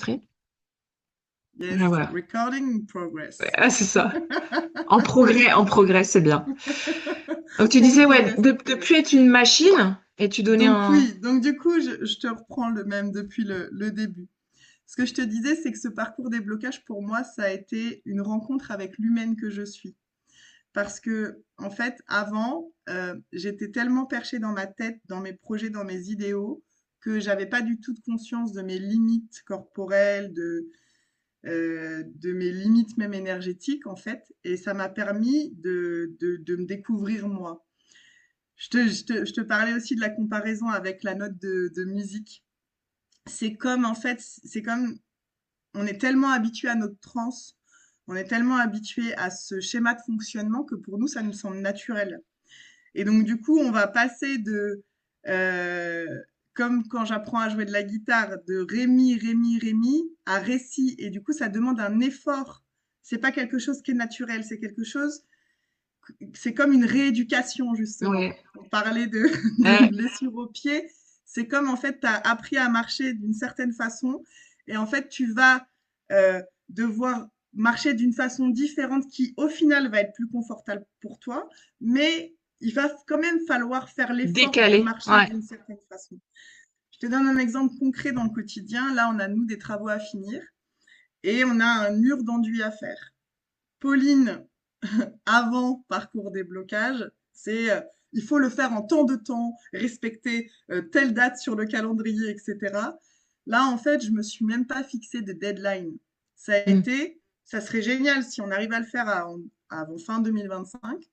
enregistré? Ah, Yes, voilà. recording in Ouais, progress. ah, c'est ça. En progrès, c'est bien. Donc tu En disais, ouais, progress, de, en de progress. plus être une machine, et tu donnais Donc un... oui, donc du coup, je te reprends le même depuis le début. Ce que je te disais, c'est que ce parcours des blocages, pour moi, ça a été une rencontre avec l'humaine que je suis. Parce que, en fait, avant, j'étais tellement perchée dans ma tête, dans mes projets, dans mes idéaux, que j'avais pas du tout de conscience de mes limites corporelles, de mes limites même énergétiques, en fait. Et ça m'a permis de me découvrir moi. Je te parlais aussi de la comparaison avec la note de musique. C'est comme, en fait, c'est comme, on est tellement habitué à notre transe, on est tellement habitué à ce schéma de fonctionnement que pour nous, ça nous semble naturel. Et donc, du coup, on va passer euh, comme quand j'apprends à jouer de la guitare, de Rémi, Rémi, Rémi à Réci. Et du coup, ça demande un effort. C'est pas quelque chose qui est naturel, c'est quelque chose, c'est comme une rééducation, justement. Ouais. On parlait de Euh, blessure au pied. C'est comme, en fait, tu as appris à marcher d'une certaine façon. Et en fait, tu vas devoir marcher d'une façon différente qui, au final, va être plus confortable pour toi. Mais il va quand même falloir faire l'effort de décalé. marcher Ouais. d'une certaine façon. Je te donne un exemple concret dans le quotidien. Là, on a, nous, des travaux à finir et on a un mur d'enduit à faire. Pauline, avant parcours des blocages, c'est il faut le faire en tant de temps, respecter telle date sur le calendrier, etc. Là, en fait, je me suis même pas fixé de deadline. Ça a Mm. été, ça serait génial si on arrive à le faire avant fin 2025.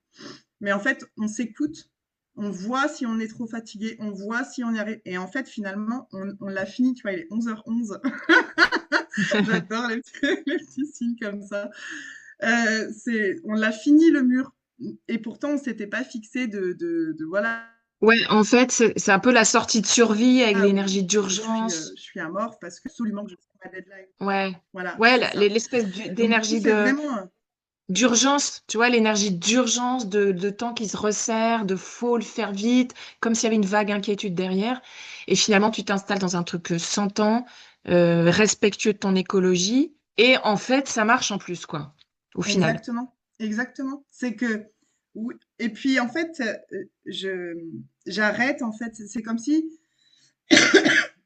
Mais en fait, on s'écoute, on voit si on est trop fatigué, on voit si on y arrive. Et en fait, finalement, on l'a fini, tu vois, il est 11h11. J'adore les petits signes comme ça. On l'a fini le mur. Et pourtant, on s'était pas fixé voilà, Ouais, en fait, c'est un peu la sortie de survie avec où l'énergie d'urgence. je suis à mort parce que absolument que je suis ma deadline. Ouais. Voilà, Ouais, c'est ça. l'espèce Donc, du coup, d'énergie c'est vraiment, d'urgence, tu vois, l'énergie d'urgence, de temps qui se resserre, de faut le faire vite, comme s'il y avait une vague inquiétude derrière. Et finalement, tu t'installes dans un truc sans temps, respectueux de ton écologie. Et en fait, ça marche en plus, quoi, au final. exactement, exactement. C'est que, oui. Et puis, en fait, j'arrête, en fait, c'est comme si,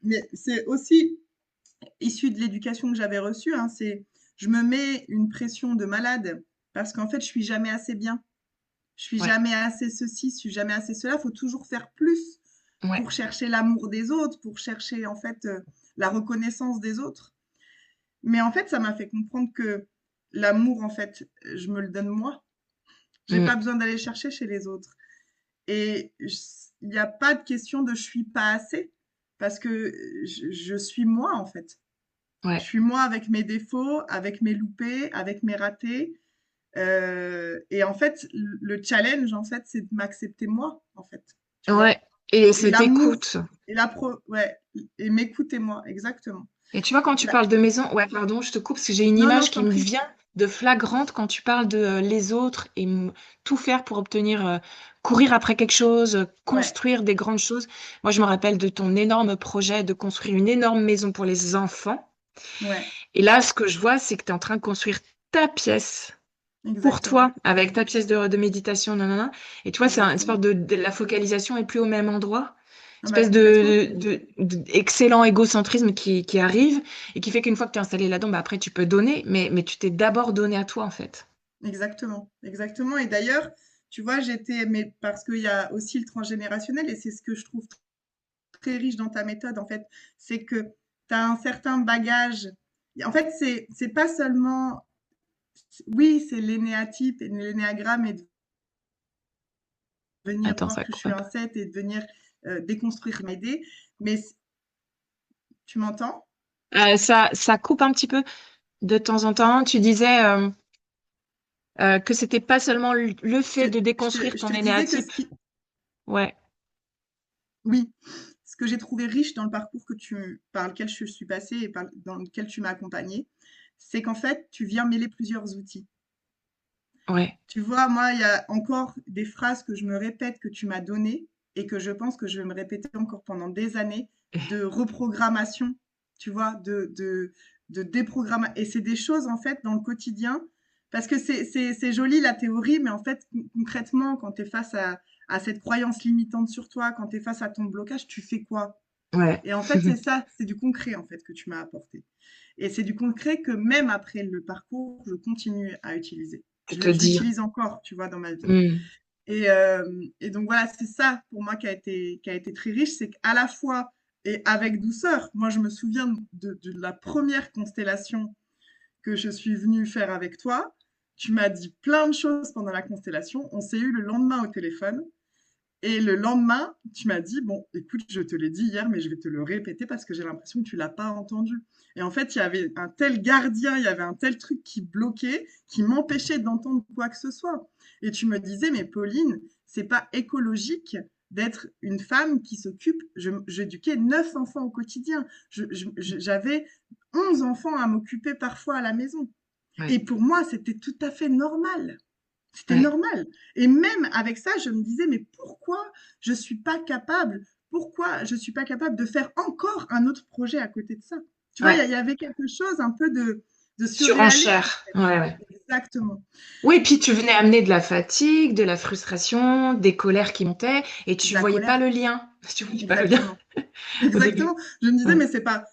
mais c'est aussi issu de l'éducation que j'avais reçue, hein, je me mets une pression de malade parce qu'en fait, je suis jamais assez bien. Je suis Ouais, jamais assez ceci, je suis jamais assez cela. Il faut toujours faire plus ouais, pour chercher l'amour des autres, pour chercher en fait la reconnaissance des autres. Mais en fait, ça m'a fait comprendre que l'amour, en fait, je me le donne moi. J'ai mm, pas besoin d'aller chercher chez les autres. Et il n'y a pas de question de je suis pas assez, parce que je suis moi, en fait. Je ouais. suis moi avec mes défauts, avec mes loupés, avec mes ratés. Et en fait, le challenge, en fait, c'est de m'accepter moi, en fait. Tu Ouais. vois? Et Et cette l'amour, écoute. ouais, et m'écouter moi, exactement. Et tu vois, quand tu La- parles de maison, ouais, pardon, je te coupe parce que j'ai une Non, non, image je qui t'en me prie. vient de flagrante quand tu parles de les autres et tout faire pour obtenir, courir après quelque chose, Ouais, construire des grandes choses. Moi, je me rappelle de ton énorme projet de construire une énorme maison pour les enfants. ouais, Et là, ce que je vois, c'est que tu es en train de construire ta pièce pour exactement, toi, avec ta pièce de méditation, nanana. Et tu vois, c'est une sorte exactement. de la focalisation est plus au même endroit Ah bah espèce complètement. excellent égocentrisme qui arrive et qui fait qu'une fois que tu es installé là-dedans, bah après tu peux donner, mais tu t'es d'abord donné à toi en fait. Exactement, exactement. Et d'ailleurs, tu vois, mais parce qu'il y a aussi le transgénérationnel, et c'est ce que je trouve très riche dans ta méthode, en fait, c'est que tu as un certain bagage. En fait, c'est pas seulement, oui, c'est l'énéatype et l'énéagramme et de venir Attends, voir ça que je coupe suis un un peu. 7 et de venir déconstruire, m'aider. Mais tu m'entends? Ça coupe un petit peu de temps en temps. Tu disais que c'était pas seulement le Je te, fait de déconstruire je ton te disais que énéatype. Ouais, oui, ce que j'ai trouvé riche dans le parcours par lequel je suis passée et dans lequel tu m'as accompagnée, c'est qu'en fait, tu viens mêler plusieurs outils. ouais, Tu vois, moi, il y a encore des phrases que je me répète que tu m'as données et que je pense que je vais me répéter encore pendant des années de reprogrammation. tu vois, de déprogrammer. Et c'est des choses, en fait, dans le quotidien, parce que c'est joli la théorie, mais en fait, concrètement, quand tu es face à cette croyance limitante sur toi, quand tu es face à ton blocage, tu fais quoi? Ouais. Et en fait, c'est ça, c'est du concret, en fait, que tu m'as apporté. Et c'est du concret que même après le parcours, je continue à utiliser. Tu te Je dire. l'utilise encore, tu vois, dans ma vie. Mm. Et donc voilà, c'est ça pour moi qui a été très riche, c'est qu'à la fois, et avec douceur, moi je me souviens de la première constellation que je suis venue faire avec toi. Tu m'as dit plein de choses pendant la constellation. On s'est eu le lendemain au téléphone. Et le lendemain, tu m'as dit, bon, écoute, je te l'ai dit hier, mais je vais te le répéter parce que j'ai l'impression que tu l'as pas entendu. Et en fait, il y avait un tel gardien, il y avait un tel truc qui bloquait, qui m'empêchait d'entendre quoi que ce soit. Et tu me disais, mais Pauline, c'est pas écologique d'être une femme qui s'occupe. J'éduquais 9 enfants au quotidien. J'avais 11 enfants à m'occuper parfois à la maison. Et Ouais. pour moi, c'était tout à fait normal. C'était Ouais. normal. Et même avec ça, je me disais, mais pourquoi je suis pas capable, pourquoi je suis pas capable de faire encore un autre projet à côté de ça? Tu vois, Ouais. il y avait quelque chose un peu de surréaliste. Surenchère. Ouais, ouais. Exactement. Oui, puis tu venais amener de la fatigue, de la frustration, des colères qui montaient, et De tu la voyais pas colère. le lien. Tu voyais pas le lien Exactement. au début. Exactement. Je me disais, Ouais. mais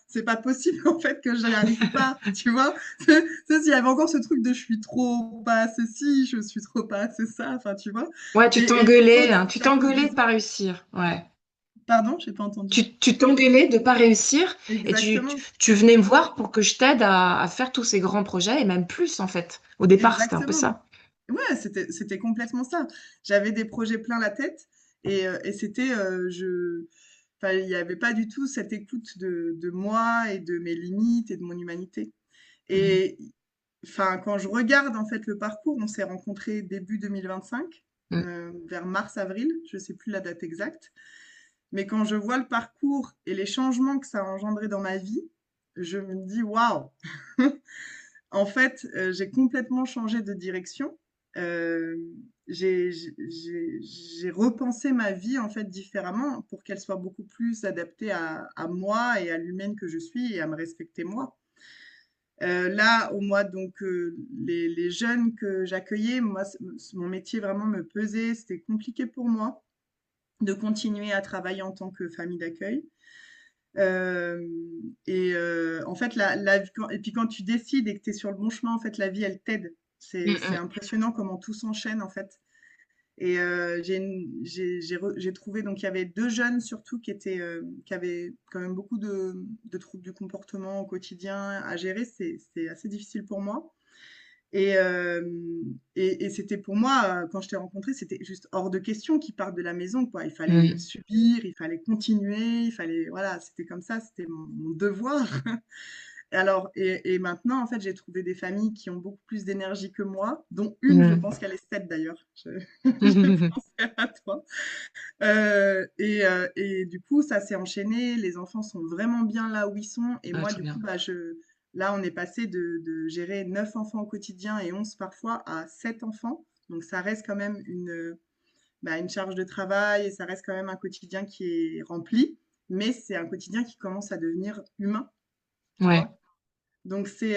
c'est pas possible, en fait, que j'y arrive pas, tu vois. S'il y avait encore ce truc de je suis trop pas ceci, je suis trop pas assez ça, enfin, tu vois. Ouais, Et pourtant, t'engueulais, hein, tu c'est un peu t'engueulais de bizarre. pas réussir. Ouais. Pardon, j'ai pas entendu. Tu t'engueulais de pas réussir, et Exactement. tu venais me voir pour que je t'aide à faire tous ces grands projets, et même plus, en fait. Au départ, c'était un peu Exactement. ça. Ouais, c'était complètement ça. J'avais des projets plein la tête et c'était, enfin, il n'y avait pas du tout cette écoute de moi et de mes limites et de mon humanité. Mhm. Et enfin, quand je regarde en fait le parcours, on s'est rencontrés début 2025, Mhm. vers mars-avril, je sais plus la date exacte. Mais quand je vois le parcours et les changements que ça a engendré dans ma vie, je me dis waouh! En fait, j'ai complètement changé de direction. Heu, j'ai repensé ma vie, en fait, différemment pour qu'elle soit beaucoup plus adaptée à moi et à l'humaine que je suis et à me respecter moi. Là, au mois donc les jeunes que j'accueillais, moi, mon métier vraiment me pesait, c'était compliqué pour moi de continuer à travailler en tant que famille d'accueil. Hem En fait, la vie quand et puis quand tu décides et que tu es sur le bon chemin, en fait, la vie, elle t'aide. C'est Mhm. impressionnant comment tout s'enchaîne, en fait. Et j'ai trouvé donc il y avait 2 jeunes surtout qui avaient quand même beaucoup de troubles du comportement au quotidien à gérer. C'est assez difficile pour moi. Et, c'était pour moi, quand je t'ai rencontré, c'était juste hors de question qu'ils partent de la maison, quoi. Il fallait Mhm. subir, il fallait continuer, il fallait, voilà, c'était comme ça, c'était mon devoir. Alors, et maintenant, en fait, j'ai trouvé des familles qui ont beaucoup plus d'énergie que moi, dont une, je Mhm. pense qu'elle est 7 d'ailleurs. Je Mhm. pensais à toi. Et du coup, ça s'est enchaîné. Les enfants sont vraiment bien là où ils sont. Et Ah, moi, trop du coup, bien. bah, là, on est passé de gérer 9 enfants au quotidien et 11 parfois à 7 enfants. Donc, ça reste quand même bah, une charge de travail et ça reste quand même un quotidien qui est rempli. Mais c'est un quotidien qui commence à devenir humain, tu Ouais, vois. Donc, c'est,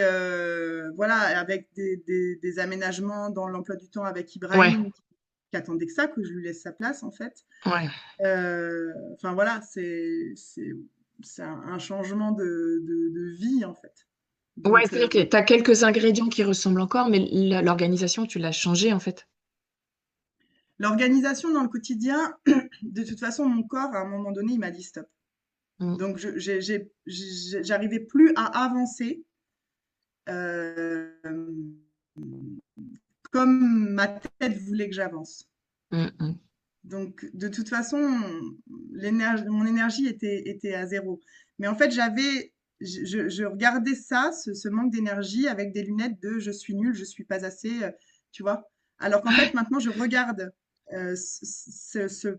voilà, avec des aménagements dans l'emploi du temps avec ouais, Ibrahim qui attendait que ça, que je lui laisse sa place, en fait. ouais. Enfin voilà, c'est un changement de vie en fait. Ouais, Donc c'est-à-dire que tu as quelques ingrédients qui ressemblent encore, mais l'organisation, tu l'as changée, en fait. l'organisation dans le quotidien, de toute façon, mon corps à un moment donné, il m'a dit stop. Mm. Donc j'arrivais plus à avancer comme ma tête voulait que j'avance. Mm, mm. Donc de toute façon, mon énergie était à zéro. Mais en fait, je regardais ça, ce manque d'énergie avec des lunettes de je suis nulle, je suis pas assez, tu vois. Alors qu'en fait, maintenant, je regarde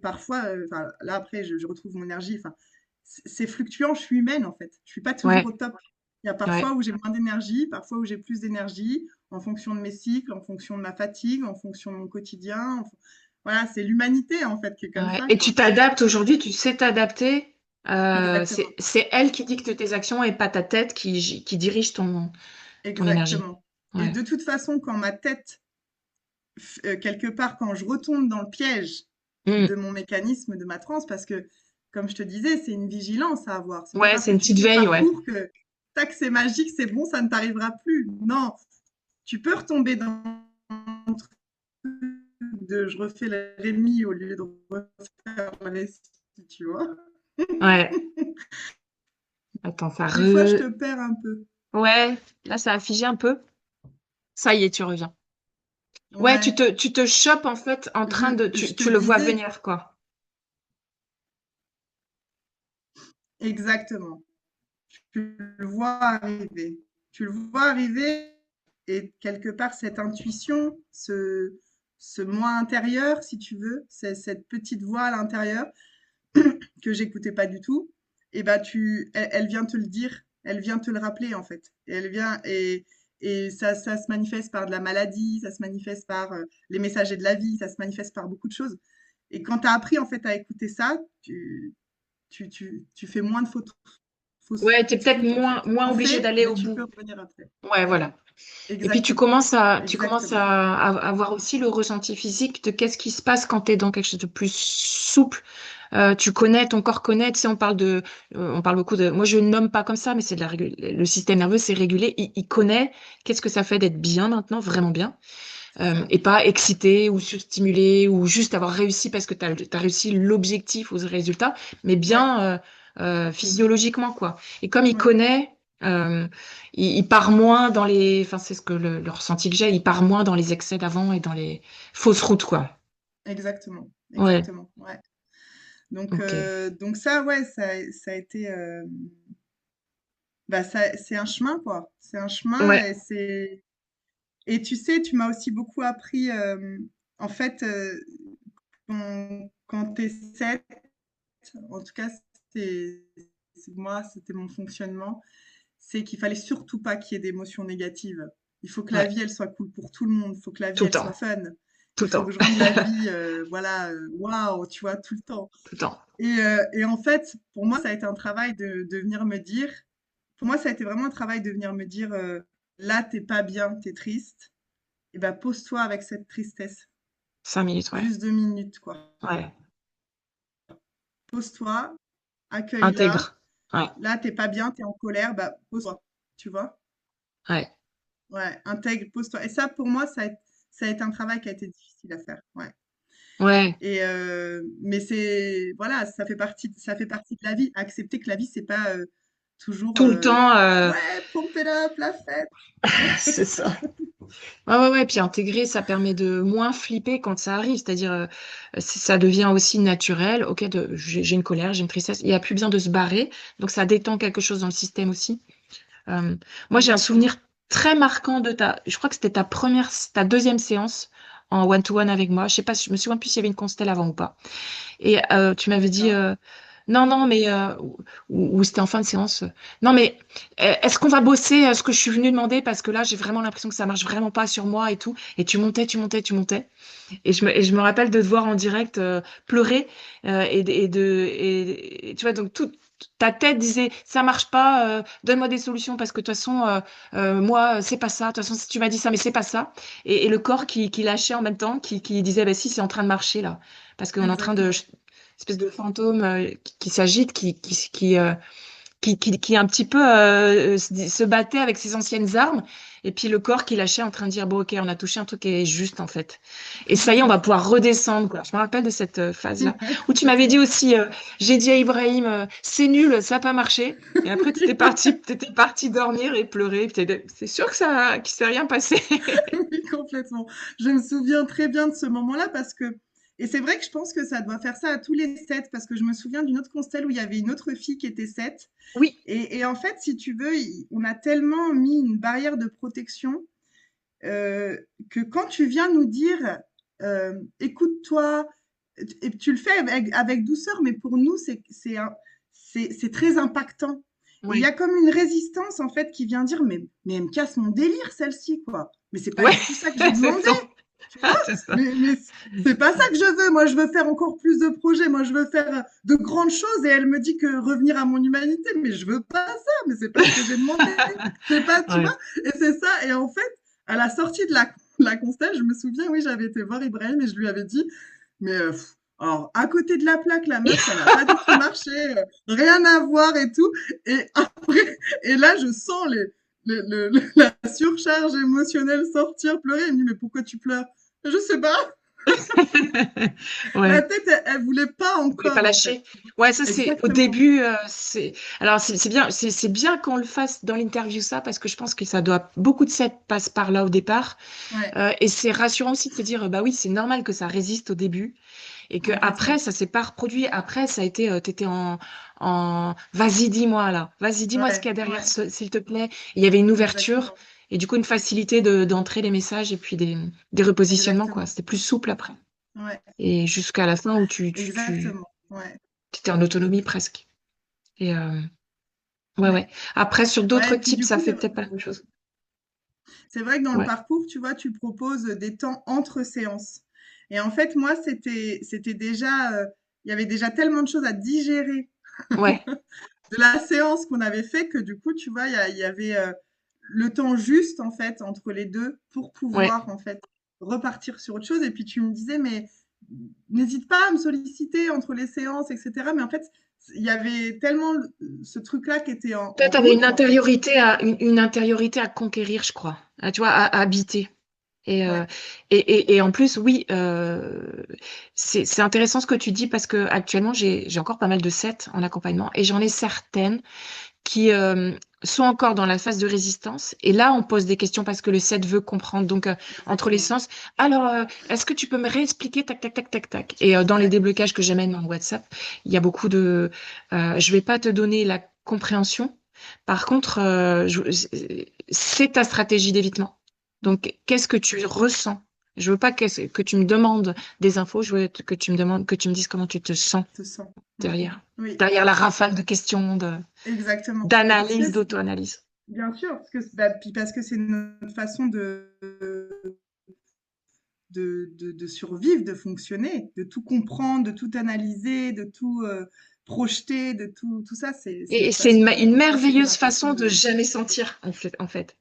parfois, enfin, là après, je retrouve mon énergie. Enfin, c'est fluctuant. Je suis humaine en fait. Je suis pas toujours Ouais, au top. Il y a ouais. parfois où j'ai moins d'énergie, parfois où j'ai plus d'énergie, en fonction de mes cycles, en fonction de ma fatigue, en fonction de mon quotidien. Voilà, c'est l'humanité en fait qui est comme Ouais. ça, Et quoi. tu t'adaptes aujourd'hui, tu sais t'adapter. Exactement, C'est elle qui dicte tes actions et pas ta tête qui dirige ton énergie. exactement. Et Ouais. de toute façon, quand ma tête, quelque part, quand je retombe dans le piège Mm. de mon mécanisme de ma transe, parce que, comme je te disais, c'est une vigilance à avoir. C'est pas Ouais, parce c'est que une tu petite fais le veille, ouais. parcours que, tac, c'est magique, c'est bon, ça ne t'arrivera plus. Non, tu peux retomber dans le truc de je refais le Rémi au lieu de refaire le récit, tu vois. Ouais. Attends, ça Des fois, je re... te perds un peu. Ouais, là, ça a figé un peu. Ça y est, tu reviens. Ouais, Ouais, tu te chopes en fait en train de... je te Tu le vois disais venir, quoi. exactement. Tu le vois arriver. Tu le vois arriver et quelque part, cette intuition, ce moi intérieur, si tu veux, cette petite voix à l'intérieur que j'écoutais pas du tout, et bah elle vient te le dire, elle vient te le rappeler en fait. Et elle vient et ça se manifeste par de la maladie, ça se manifeste par les messagers de la vie, ça se manifeste par beaucoup de choses. Et quand tu as appris en fait à écouter ça, tu fais moins de Ouais, t'es fausses peut-être routes en fait. moins T'en obligé fais, d'aller mais au tu bout. peux revenir après. Ouais, voilà. Et puis Exactement, tu commences exactement. à avoir aussi le ressenti physique de qu'est-ce qui se passe quand tu es dans quelque chose de plus souple. Tu connais, ton corps connaît, tu sais, on parle beaucoup de, moi je ne nomme pas comme ça, mais c'est de le système nerveux, c'est régulé, il connaît qu'est-ce que ça fait d'être bien maintenant, vraiment bien, C'est ça. et pas excité ou surstimulé ou juste avoir réussi parce que tu as réussi l'objectif ou le résultat, mais Ouais, bien physiologiquement, quoi. Et comme il ouais, connaît, euh, il part moins dans les, enfin c'est ce que le ressenti que j'ai, il part moins dans les excès d'avant et dans les fausses routes, quoi. exactement, Ouais, exactement. Ouais. ok. Donc ça, ouais, ça a été, bah ça, c'est un chemin quoi. C'est un chemin Ouais. et tu sais, tu m'as aussi beaucoup appris, en fait, quand t'es 7, en tout cas, c'est, moi, c'était mon fonctionnement, c'est qu'il fallait surtout pas qu'il y ait d'émotions négatives. Il faut que la Ouais, vie, elle soit cool pour tout le monde. Il faut que la vie, tout le elle temps, soit fun. tout Il le faut temps, que je rende la vie, voilà, waouh, tu vois, tout le temps. tout le temps. Et en fait, pour moi, ça a été un travail de venir me dire, pour moi, ça a été vraiment un travail de venir me dire, là, t'es pas bien, t'es triste. Et ben, pose-toi avec cette tristesse. 5 minutes, ouais. Juste 2 minutes, quoi. Ouais. Pose-toi, accueille-la. Intègre. Ouais, Là, t'es pas bien, t'es en colère, bah, pose-toi. Tu vois? ouais, Ouais, intègre, pose-toi. Et ça, pour moi, ça a été un travail qui a été difficile à faire. Ouais. ouais. Mais c'est, voilà, ça fait partie de la vie. Accepter que la vie, c'est pas toujours, Tout le temps, ouais, pump it up, la fête. c'est ça. Ouais, ouais, ouais. Puis intégrer, ça permet de moins flipper quand ça arrive. C'est-à-dire, ça devient aussi naturel. Ok, j'ai une colère, j'ai une tristesse. Il n'y a plus besoin de se barrer. Donc, ça détend quelque chose dans le système aussi. Euh, Moi, j'ai un souvenir Exactement. très marquant je crois que c'était ta deuxième séance en one-to-one avec moi. Je sais pas, je me souviens plus s'il y avait une constelle avant ou pas. Et tu m'avais dit, D'accord. non, non, mais, ou c'était en fin de séance. Non, mais est-ce qu'on va bosser ce que je suis venue demander parce que là, j'ai vraiment l'impression que ça marche vraiment pas sur moi et tout. Et tu montais, tu montais, tu montais. Et je me rappelle de te voir en direct pleurer et tu vois, donc toute ta tête disait, ça marche pas, donne-moi des solutions parce que de toute façon, moi, c'est pas ça. De toute façon, si tu m'as dit ça, mais c'est pas ça. Et le corps qui lâchait en même temps, qui disait, bah si, c'est en train de marcher là. Parce qu'on est en train de, Exactement. espèce de fantôme qui s'agite, qui un petit peu se battait avec ses anciennes armes, et puis le corps qui lâchait en train de dire, bon, ok, on a touché un truc qui est juste en fait. Et ça y est, on va pouvoir redescendre, quoi. Je me rappelle de cette phase-là, où tu m'avais dit aussi, j'ai dit à Ibrahim, c'est nul, ça n'a pas marché. Et après, t'étais parti dormir et pleurer. C'est sûr que ça, qu'il s'est rien passé. Oui, complètement. Je me souviens très bien de ce moment-là parce que, et c'est vrai que je pense que ça doit faire ça à tous les 7 parce que je me souviens d'une autre constelle où il y avait une autre fille qui était 7. Oui, Et en fait, si tu veux, on a tellement mis une barrière de protection que quand tu viens nous dire, écoute-toi, et tu le fais avec douceur, mais pour nous, c'est très impactant. Et il y oui, a comme une résistance, en fait, qui vient dire, mais elle me casse mon délire, celle-ci, quoi. Mais c'est pas ouais, du tout ça que j'ai c'est demandé. ça. Tu vois? C'est ça. Mais c'est pas ça que je veux. Moi, je veux faire encore plus de projets. Moi, je veux faire de grandes choses. Et elle me dit que revenir à mon humanité. Mais je veux pas ça. Mais c'est pas ce que j'ai demandé. C'est pas, tu Ouais. vois? Et c'est ça. Et en fait, à la sortie de la constelle, je me souviens, oui, j'avais été voir Ibrahim et je lui avais dit, mais alors, à côté de la plaque, la meuf, ça n'a pas du tout marché. Rien à voir et tout. Et après, et là, je sens la surcharge émotionnelle sortir, pleurer. Elle me dit, mais pourquoi tu pleures? Je sais pas. La Ouais. tête, elle voulait pas Vous voulez pas encore, en fait. lâcher. Ouais, ça c'est au Exactement. début. C'est alors c'est bien, c'est bien qu'on le fasse dans l'interview ça parce que je pense que ça doit beaucoup de cette passe par là au départ. Ouais, Et c'est rassurant aussi de se dire bah oui c'est normal que ça résiste au début et que après complètement. ça s'est pas reproduit. Après ça a été t'étais en vas-y dis-moi là, vas-y dis-moi ce qu'il y Ouais, a derrière ouais, s'il te plaît. Il y avait une ouverture exactement. et du coup une facilité de d'entrer les messages et puis des repositionnements quoi. Exactement. C'était plus souple après Ouais, et jusqu'à la fin où tu exactement. Ouais. étais en autonomie presque. Et ouais, Ouais. ouais. Après, sur Ouais, d'autres et puis types, du ça coup, fait peut-être pas la même chose. c'est vrai que dans le Ouais, parcours, tu vois, tu proposes des temps entre séances. Et en fait, moi, c'était déjà, il y avait déjà tellement de choses à digérer ouais, de la séance qu'on avait fait que du coup, tu vois, il y avait le temps juste en fait entre les deux pour ouais. pouvoir en fait repartir sur autre chose. Et puis tu me disais, mais n'hésite pas à me solliciter entre les séances, etc. Mais en fait, il y avait tellement ce truc-là qui était Toi, en tu avais route en fait. une intériorité à conquérir, je crois. Tu vois, à habiter. Et, Ouais, et en plus, oui, c'est intéressant ce que tu dis parce que actuellement, j'ai encore pas mal de sets en accompagnement et j'en ai certaines qui sont encore dans la phase de résistance. Et là, on pose des questions parce que le 7 veut comprendre. Donc, entre les exactement. sens, alors, est-ce que tu peux me réexpliquer, tac, tac, tac, tac, tac. Et dans les Ouais, déblocages que j'amène en WhatsApp, il y a beaucoup de... je vais pas te donner la compréhension. Par contre, c'est ta stratégie d'évitement. Donc, qu'est-ce que tu ressens? Je veux pas que tu me demandes des infos, je veux que tu me demandes, que tu me dises comment tu te sens te sens. Ouais, derrière. oui, Derrière la rafale de questions, exactement. Et tu sais, d'analyse, d'auto-analyse. bien sûr, parce que, bah, puis parce que c'est notre façon de survivre, de fonctionner, de tout comprendre, de tout analyser, de tout projeter, de tout ça, c'est Et notre c'est façon, une moi, c'était merveilleuse ma façon façon de de... jamais sentir, en fait. En fait.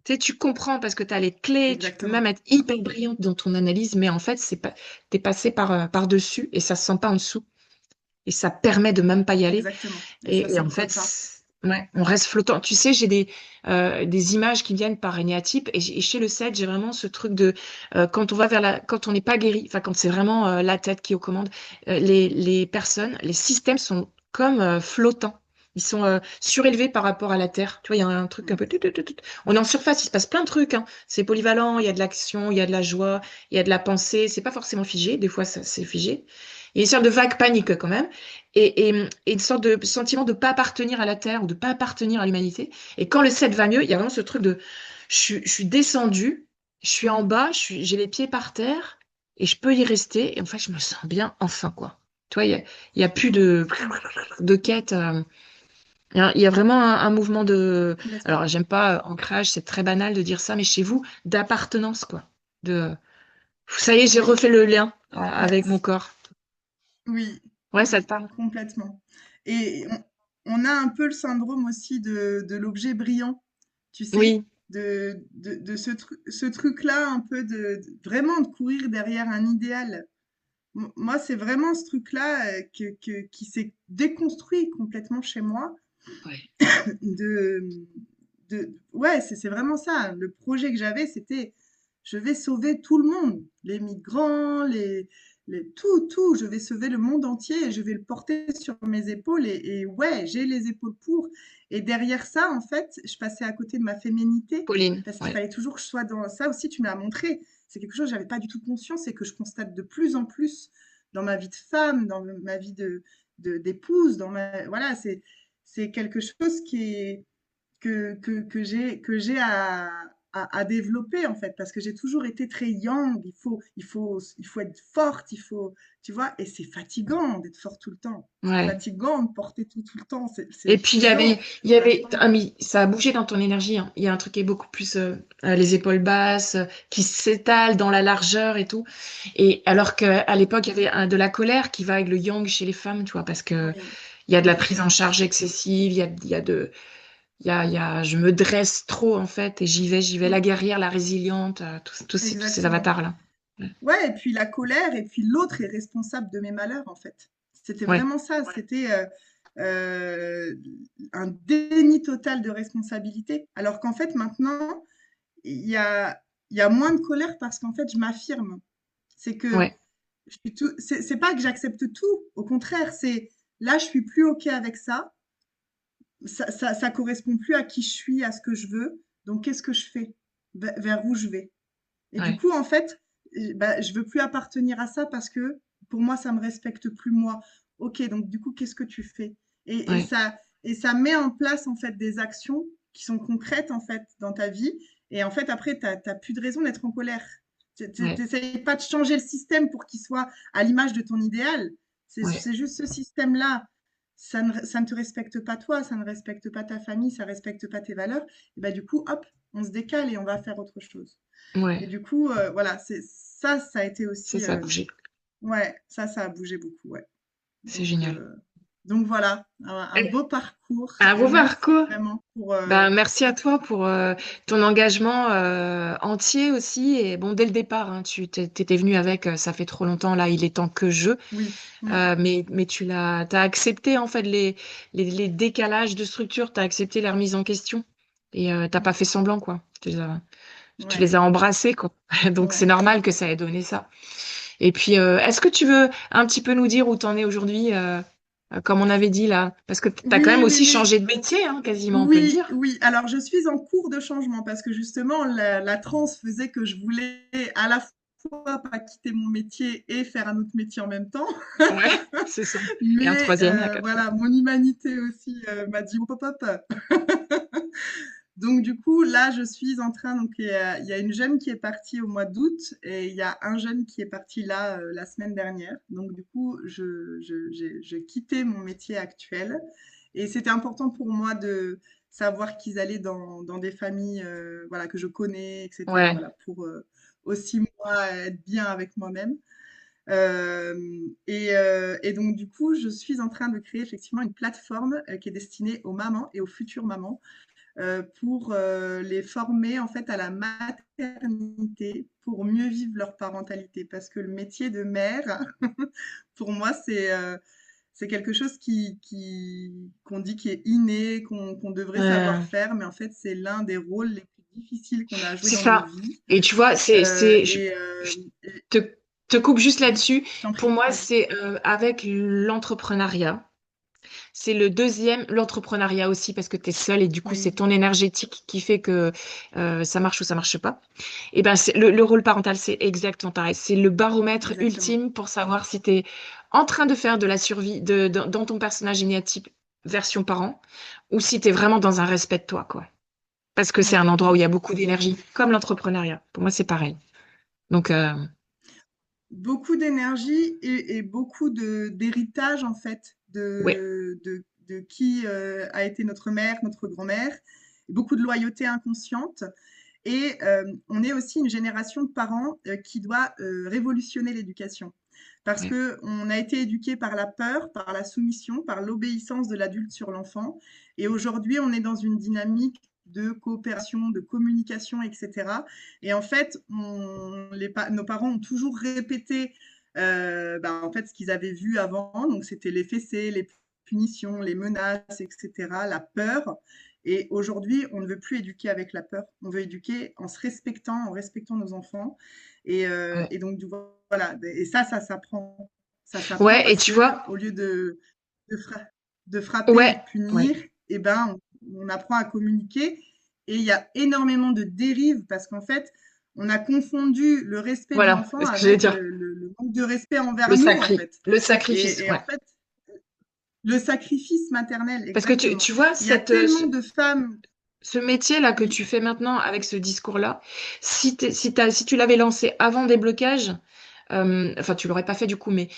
Tu sais, tu comprends parce que tu as les clés, tu peux même Exactement, être hyper brillante dans ton analyse, mais en fait, c'est pas, t'es passé par-dessus et ça se sent pas en dessous. Et ça permet de même pas y aller. exactement. Et ça Et en s'ancre fait, pas. ouais, on reste flottant. Tu sais, j'ai des images qui viennent par énéatype et chez le 7, j'ai vraiment ce truc de quand on va vers quand on n'est pas guéri, enfin quand c'est vraiment la tête qui est aux commandes, les personnes, les systèmes sont comme flottants. Ils sont surélevés par rapport à la Terre. Tu vois, il y a un truc un Mm. peu... On est en surface, il se passe plein de trucs, hein. C'est polyvalent, il y a de l'action, il y a de la joie, il y a de la pensée. C'est pas forcément figé, des fois c'est figé. Il y a une sorte de vague panique quand même et une sorte de sentiment de pas appartenir à la Terre ou de pas appartenir à l'humanité. Et quand le 7 va mieux, il y a vraiment ce truc de je suis descendu, je suis en Mm. bas, j'ai les pieds par terre et je peux y rester. Et en fait, je me sens bien enfin, quoi. Tu vois, il y a plus de quête. Il y a vraiment un mouvement de. Complètement. Alors, j'aime pas ancrage, c'est très banal de dire ça, mais chez vous, d'appartenance, quoi. De. Ça y est, j'ai Oui, refait le lien ouais, avec mon corps. oui, Ouais, ça te oui, parle? complètement. Et on a un peu le syndrome aussi de l'objet brillant, tu sais, Oui. de ce truc-là, un peu vraiment de courir derrière un idéal. Moi, c'est vraiment ce truc-là qui s'est déconstruit complètement chez moi. Ouais. De, ouais, c'est vraiment ça. Le projet que j'avais, c'était je vais sauver tout le monde, les migrants, tout. Je vais sauver le monde entier et je vais le porter sur mes épaules. Et ouais, j'ai les épaules pour. Et derrière ça, en fait, je passais à côté de ma féminité Pauline, parce qu'il ouais. fallait toujours que je sois dans ça aussi. Tu me l'as montré. C'est quelque chose que j'avais pas du tout conscience et que je constate de plus en plus dans ma vie de femme, dans ma vie d'épouse, voilà, c'est quelque chose qui est que j'ai à développer en fait, parce que j'ai toujours été très yang. Il faut être forte, il faut, tu vois, et c'est fatigant d'être forte tout le temps. C'est Ouais. fatigant de porter tout le temps. C'est Et puis épuisant. mais ça a bougé dans ton énergie, hein. Il y a un truc qui est beaucoup plus les épaules basses, qui s'étale dans la largeur et tout. Et alors qu'à l'époque, il y avait de la colère qui va avec le yang chez les femmes, tu vois, parce que Oui, il y a de la oui, prise en charge excessive, je me dresse trop en fait, et j'y vais, la mm, guerrière, la résiliente, tous ces exactement. avatars-là. Ouais. Ouais, et puis la colère, et puis l'autre est responsable de mes malheurs, en fait. C'était Ouais. vraiment ça, c'était euh, un déni total de responsabilité. Alors qu'en fait, maintenant, il y a, il y a moins de colère parce qu'en fait, je m'affirme. C'est que Ouais. c'est pas que j'accepte tout, au contraire, c'est là, je suis plus OK avec ça, ça correspond plus à qui je suis, à ce que je veux, donc qu'est-ce que je fais? Vers où je vais? Et du Ouais. coup, en fait, bah, je veux plus appartenir à ça parce que pour moi, ça me respecte plus moi. Ok, donc du coup, qu'est-ce que tu fais? Ouais. Et ça met en place en fait des actions qui sont concrètes en fait dans ta vie. Et en fait, après, t'as plus de raison d'être en colère. Ouais. T'essayes pas de changer le système pour qu'il soit à l'image de ton idéal. Ouais. C'est juste ce système-là. Ça ne te respecte pas toi, ça ne respecte pas ta famille, ça respecte pas tes valeurs. Et bah, du coup, hop, on se décale et on va faire autre chose. Et Ouais. du coup, voilà, c'est ça, ça a été Ça, aussi, ça a bougé. ouais, ça a bougé beaucoup, ouais. C'est Donc, génial. euh, donc voilà, un beau parcours. Un Et beau merci parcours. vraiment pour. Ben, merci à toi pour ton engagement entier aussi. Et bon, dès le départ, hein, t'étais venu avec ça fait trop longtemps, là, il est temps que je. Oui, Mais t'as accepté en fait les décalages de structure, t'as accepté la remise en question. Et t'as pas fait semblant, quoi. Tu ouais, les as embrassés, quoi. Donc c'est ouais. normal que ça ait donné ça. Et puis, est-ce que tu veux un petit peu nous dire où t'en es aujourd'hui, comme on avait dit là? Parce que t'as quand même Oui, oui, aussi oui. changé de métier, hein, quasiment, on peut le Oui, dire. oui. Alors, je suis en cours de changement parce que justement, la transe faisait que je voulais à la fois pas quitter mon métier et faire un autre métier en même temps. Ouais, c'est ça. Et un Mais troisième, et un quatrième. voilà, mon humanité aussi m'a dit hop, hop, hop. Donc du coup, là, je suis en train, donc il y a une jeune qui est partie au mois d'août et il y a un jeune qui est parti là la semaine dernière. Donc du coup, j'ai quitté mon métier actuel et c'était important pour moi de savoir qu'ils allaient dans des familles voilà, que je connais, etc. Ouais, Voilà, pour aussi moi être bien avec moi-même. Et donc du coup, je suis en train de créer effectivement une plateforme qui est destinée aux mamans et aux futures mamans pour les former en fait à la maternité pour mieux vivre leur parentalité. Parce que le métier de mère, pour moi, c'est quelque chose qu'on dit qui est inné, qu'on devrait savoir euh, faire, mais en fait, c'est l'un des rôles les plus difficiles qu'on a à jouer c'est dans nos ça. vies. Et tu vois, Euh, et, euh, je te, te coupe juste là-dessus. je t'en Pour prie, moi, vas-y. c'est avec l'entrepreneuriat. C'est le deuxième, l'entrepreneuriat aussi, parce que tu es seul et du coup, c'est Oui, ton énergétique qui fait que ça marche ou ça marche pas. Et ben, le rôle parental, c'est exactement pareil. C'est le baromètre exactement. ultime pour savoir si tu es en train de faire de la survie dans ton personnage génétique version parent ou si tu es vraiment dans un respect de toi, quoi. Parce que c'est Oui. un endroit où il y a beaucoup d'énergie, comme l'entrepreneuriat. Pour moi, c'est pareil. Donc, Beaucoup d'énergie et beaucoup d'héritage en fait ouais, de qui a été notre mère, notre grand-mère, beaucoup de loyauté inconsciente. Et on est aussi une génération de parents qui doit révolutionner l'éducation. Parce ouais, que on a été éduqué par la peur, par la soumission, par l'obéissance de l'adulte sur l'enfant. Et aujourd'hui, on est dans une dynamique de coopération, de communication, etc. Et en fait, nos parents ont toujours répété en fait, ce qu'ils avaient vu avant. Donc, c'était les fessées, les punitions, les menaces, etc., la peur. Et aujourd'hui, on ne veut plus éduquer avec la peur. On veut éduquer en se respectant, en respectant nos enfants. ouais. Et donc, voilà. Et ça s'apprend. Ça s'apprend Ouais, et parce tu que vois, au lieu de, fra- de frapper et de ouais, ouais. punir, eh ben, on apprend à communiquer. Et il y a énormément de dérives parce qu'en fait, on a confondu le respect de Voilà l'enfant ce que j'allais avec dire. le manque de respect envers nous, en fait. Le sacrifice, Et en ouais. fait, le sacrifice maternel, Parce que exactement. tu vois, Il y a tellement de femmes. ce métier-là que tu fais maintenant avec ce discours-là, si tu l'avais lancé avant des blocages, enfin, tu l'aurais pas fait du coup, mais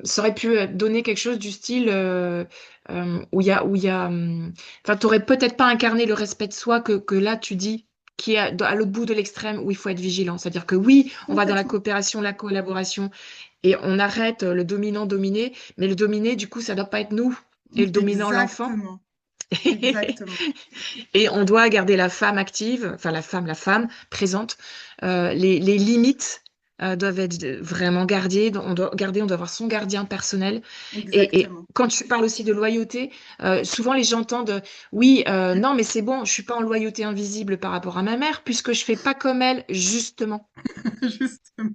ça aurait pu donner quelque chose du style où il y a, enfin, t'aurais peut-être pas incarné le respect de soi que là tu dis, qui est à l'autre bout de l'extrême où il faut être vigilant. C'est-à-dire que oui, on va dans la Complètement. coopération, la collaboration, et on arrête le dominant-dominé, mais le dominé, du coup, ça doit pas être nous, et le dominant, l'enfant. Exactement. Exactement. Et on doit garder la femme active, enfin la femme présente. Les limites doivent être vraiment gardées. On doit avoir son gardien personnel. Et Exactement. quand tu parles aussi de loyauté, souvent les gens entendent, oui, non, mais c'est bon, je suis pas en loyauté invisible par rapport à ma mère puisque je fais pas comme elle, justement. Justement.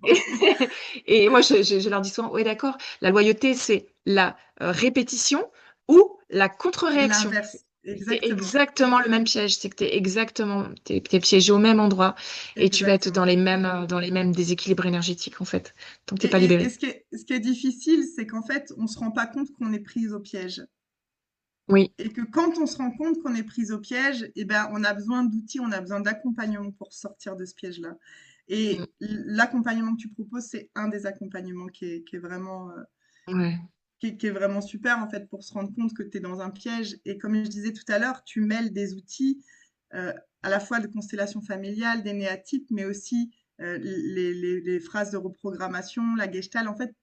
Et moi, je leur dis souvent, oui, d'accord, la loyauté, c'est la répétition ou la contre-réaction. L'inverse. C'est Exactement. exactement le même piège, c'est que t'es piégé au même endroit et tu vas être Exactement. dans les mêmes déséquilibres énergétiques, en fait, tant que t'es Et, pas et libéré. ce qui est difficile, c'est qu'en fait, on se rend pas compte qu'on est pris au piège. Oui. Et que quand on se rend compte qu'on est pris au piège, eh ben, on a besoin d'outils, on a besoin d'accompagnement pour sortir de ce piège-là. Mm. Et l'accompagnement que tu proposes, c'est un des accompagnements qui est vraiment, Ouais. qui est vraiment super en fait pour se rendre compte que tu es dans un piège. Et comme je disais tout à l'heure, tu mêles des outils euh, à la fois de constellation familiale, des néatypes, mais aussi les phrases de reprogrammation, la gestalt. En fait,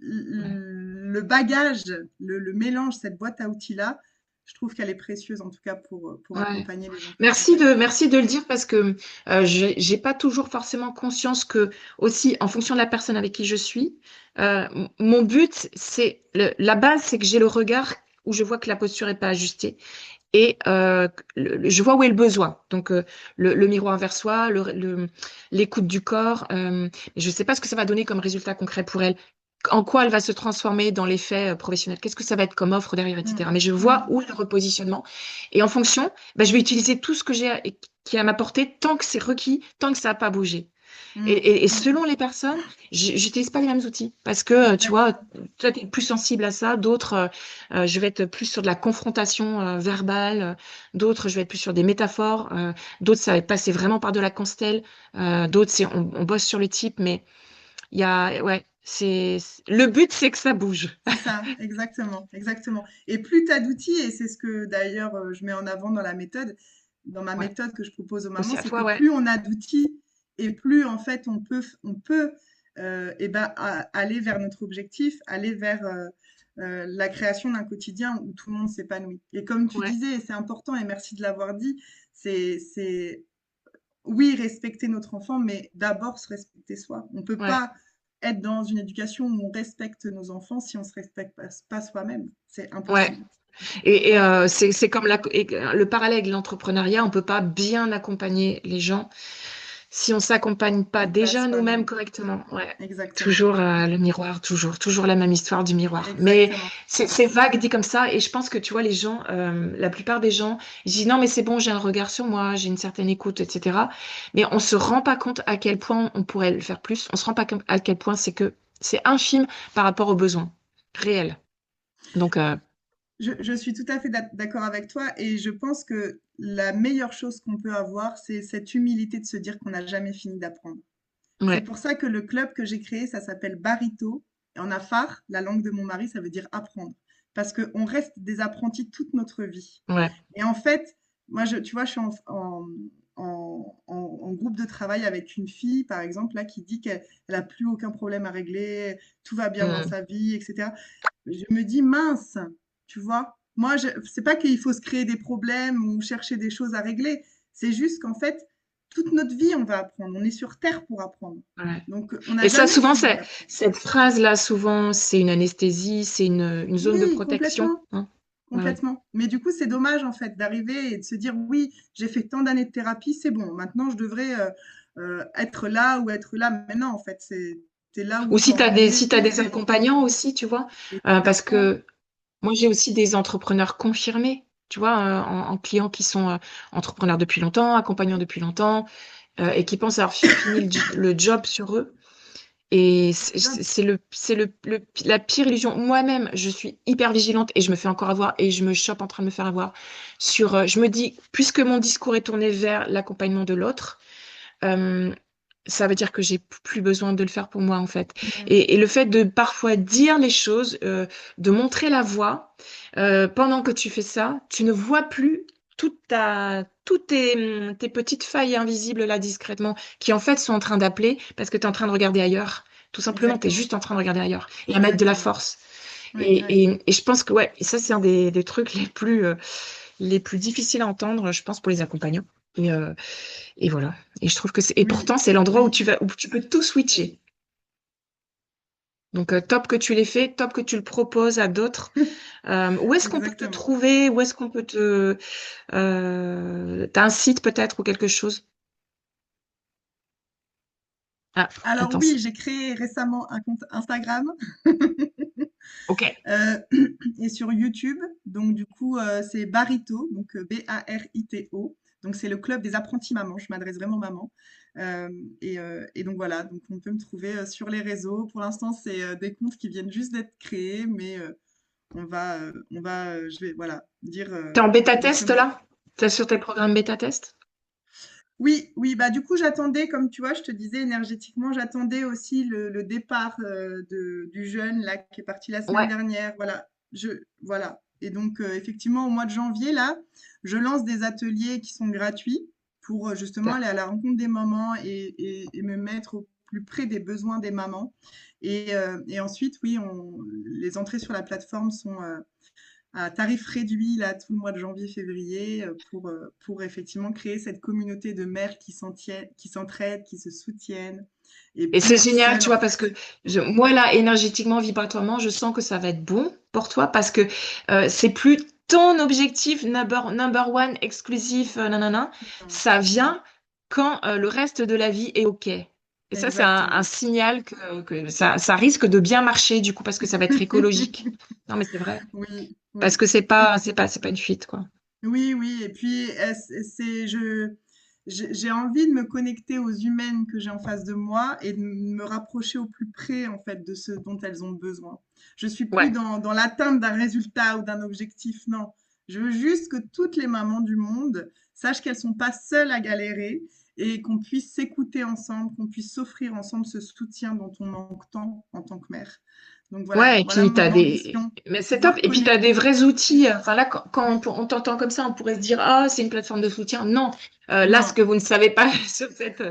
Ouais. le bagage, le mélange, cette boîte à outils-là, je trouve qu'elle est précieuse en tout cas pour Ouais. accompagner les gens que j'accompagne. Merci de le dire parce que j'ai pas toujours forcément conscience que aussi en fonction de la personne avec qui je suis, mon but la base, c'est que j'ai le regard où je vois que la posture est pas ajustée et je vois où est le besoin. Donc le miroir vers soi, l'écoute du corps. Je sais pas ce que ça va donner comme résultat concret pour elle. En quoi elle va se transformer dans les faits professionnels? Qu'est-ce que ça va être comme offre derrière, Mm, etc. Mais je vois mm, où est le repositionnement. Et en fonction, ben, je vais utiliser tout ce que j'ai qui est à ma portée tant que c'est requis, tant que ça n'a pas bougé. mm, Et mm. selon les personnes, j'utilise pas les mêmes outils parce que tu vois, Exactement. toi tu es plus sensible à ça, d'autres je vais être plus sur de la confrontation verbale, d'autres je vais être plus sur des métaphores, d'autres ça va passer vraiment par de la constelle, d'autres c'est on bosse sur le type, mais il y a ouais, le but c'est que ça bouge. C'est ça, exactement, exactement. Et plus tu as d'outils, et c'est ce que d'ailleurs je mets en avant dans la méthode, dans ma Ouais, méthode que je propose aux mamans, aussi à c'est que toi, ouais. plus on a d'outils et plus en fait on peut eh ben, aller vers notre objectif, aller vers la création d'un quotidien où tout le monde s'épanouit. Et comme tu Ouais, disais, et c'est important, et merci de l'avoir dit, c'est oui, respecter notre enfant, mais d'abord se respecter soi. On ne peut ouais. pas être dans une éducation où on respecte nos enfants si on ne se respecte pas soi-même. C'est Ouais. impossible. C'est comme le parallèle avec l'entrepreneuriat, on peut pas bien accompagner les gens si on s'accompagne pas Pas déjà nous-mêmes soi-même. correctement. Ouais. Exactement. Toujours le miroir, toujours la même histoire du miroir. Mais Exactement. c'est vague dit comme ça, et je pense que tu vois les gens, la plupart des gens, ils disent non mais c'est bon, j'ai un regard sur moi, j'ai une certaine écoute, etc. Mais on se rend pas compte à quel point on pourrait le faire plus. On se rend pas compte à quel point c'est infime par rapport aux besoins réels. Donc Je suis tout à fait d'accord avec toi et je pense que la meilleure chose qu'on peut avoir, c'est cette humilité de se dire qu'on n'a jamais fini d'apprendre. C'est ouais, pour ça que le club que j'ai créé, ça s'appelle Barito. Et en afar, la langue de mon mari, ça veut dire apprendre. Parce qu'on reste des apprentis toute notre vie. ouais. Et en fait, moi, tu vois, je suis en groupe de travail avec une fille, par exemple, là, qui dit qu'elle n'a plus aucun problème à régler, tout va bien dans Mm. sa vie, etc. Je me dis, mince, tu vois, moi, c'est pas qu'il faut se créer des problèmes ou chercher des choses à régler. C'est juste qu'en fait, toute notre vie, on va apprendre. On est sur Terre pour apprendre. Ouais. Donc, on n'a Et ça, jamais souvent, fini d'apprendre. cette phrase-là, souvent, c'est une anesthésie, c'est une zone de Oui, protection. complètement. Hein. Ouais. Complètement. Mais du coup, c'est dommage en fait d'arriver et de se dire oui, j'ai fait tant d'années de thérapie, c'est bon. Maintenant, je devrais être là ou être là. Mais non, en fait, c'est là où Ou tu as envie si t'as des accompagnants aussi, tu vois, parce exactement. que moi, j'ai aussi des entrepreneurs confirmés, tu vois, en clients qui sont entrepreneurs depuis longtemps, accompagnants depuis longtemps, et qui pensent avoir fini le job sur eux. Et Top. la pire illusion. Moi-même, je suis hyper vigilante et je me fais encore avoir et je me chope en train de me faire avoir je me dis, puisque mon discours est tourné vers l'accompagnement de l'autre, euh, ça veut dire que j'ai plus besoin de le faire pour moi, en fait. Mm. Et le fait de parfois dire les choses, de montrer la voie, pendant que tu fais ça, tu ne vois plus toutes tes petites failles invisibles là discrètement, qui en fait sont en train d'appeler parce que tu es en train de regarder ailleurs. Tout simplement, tu es Exactement. juste en train de regarder ailleurs et à mettre de la Exactement. force. Oui, oui. Et je pense que ouais, et ça c'est un des trucs les plus difficiles à entendre, je pense, pour les accompagnants. Et, euh, et voilà. Et je trouve que et Oui, pourtant, c'est l'endroit oui, où tu peux tout switcher. Donc, top que tu l'aies fait, top que tu le proposes à d'autres. Où est-ce qu'on peut te exactement. trouver? Où est-ce qu'on peut t'as un site peut-être ou quelque chose? Ah, Alors attends. oui, j'ai créé récemment un compte Instagram Ok. euh, et sur YouTube. Donc du coup, c'est Barito, donc Barito. Donc c'est le club des apprentis mamans. Je m'adresse vraiment maman. Et donc voilà, donc on peut me trouver sur les réseaux. Pour l'instant, c'est des comptes qui viennent juste d'être créés, mais je vais voilà dire T'es en bêta test justement. là? T'es sur tes programmes bêta test? Oui, oui, bah du coup j'attendais, comme tu vois, je te disais énergétiquement, j'attendais aussi le départ du jeune là qui est parti la semaine Ouais. dernière. Voilà, voilà. Et donc effectivement au mois de janvier là, je lance des ateliers qui sont gratuits pour justement aller à la rencontre des mamans et me mettre au plus près des besoins des mamans. Et ensuite, oui, les entrées sur la plateforme sont à tarif réduit là tout le mois de janvier-février pour effectivement créer cette communauté de mères qui s'entraident, qui se soutiennent et Et plus c'est génial, seule tu en vois, parce fait. que moi, là, énergétiquement, vibratoirement, je sens que ça va être bon pour toi parce que c'est plus ton objectif number one, exclusif, nanana. Non, Ça non, vient quand le reste de la vie est OK. Et ça, c'est un exactement. signal que ça risque de bien marcher, du coup, parce que ça va être écologique. Non, mais c'est vrai. Oui, Parce oui. que Et c'est pas une fuite, quoi. oui, oui, et puis j'ai envie de me connecter aux humaines que j'ai en face de moi et de me rapprocher au plus près en fait de ce dont elles ont besoin. Je suis plus Ouais. dans l'atteinte d'un résultat ou d'un objectif, non. Je veux juste que toutes les mamans du monde sachent qu'elles sont pas seules à galérer et qu'on puisse s'écouter ensemble, qu'on puisse s'offrir ensemble ce soutien dont on manque tant en tant que mère. Donc voilà, Ouais, et voilà puis mon ambition, mais c'est top. pouvoir Et puis tu as des connecter. vrais outils. Enfin là, Oui, on t'entend comme ça, on pourrait se dire, ah, c'est une plateforme de soutien. Non. Là, ce non, que vous ne savez pas sur cette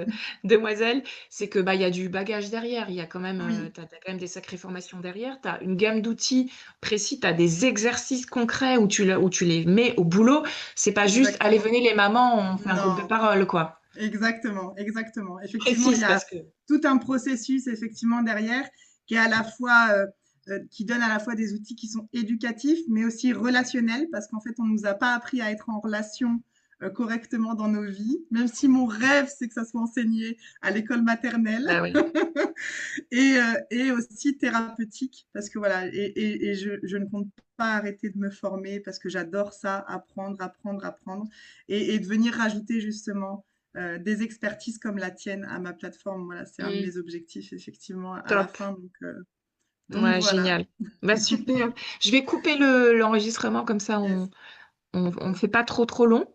demoiselle, c'est que bah il y a du bagage derrière. Il y a quand même, oui, t'as quand même des sacrées formations derrière. Tu as une gamme d'outils précis. Tu as des exercices concrets où tu les mets au boulot. C'est pas juste, allez, exactement. venez les mamans, on fait un groupe de Non, parole, quoi. exactement, exactement. Effectivement, il y Précise a parce que. tout un processus effectivement derrière qui est à la fois qui donne à la fois des outils qui sont éducatifs, mais aussi relationnels, parce qu'en fait, on nous a pas appris à être en relation correctement dans nos vies, même si mon rêve, c'est que ça soit enseigné à l'école maternelle. Bah oui. Et aussi thérapeutique, parce que voilà, et je ne compte pas arrêter de me former parce que j'adore ça, apprendre, apprendre, apprendre, et de venir rajouter justement des expertises comme la tienne à ma plateforme. Voilà, c'est un de Mm, mes objectifs effectivement à la top. fin. Donc Ouais, voilà. génial. Bah super. Je vais couper l'enregistrement comme ça, Yes. on fait pas trop long.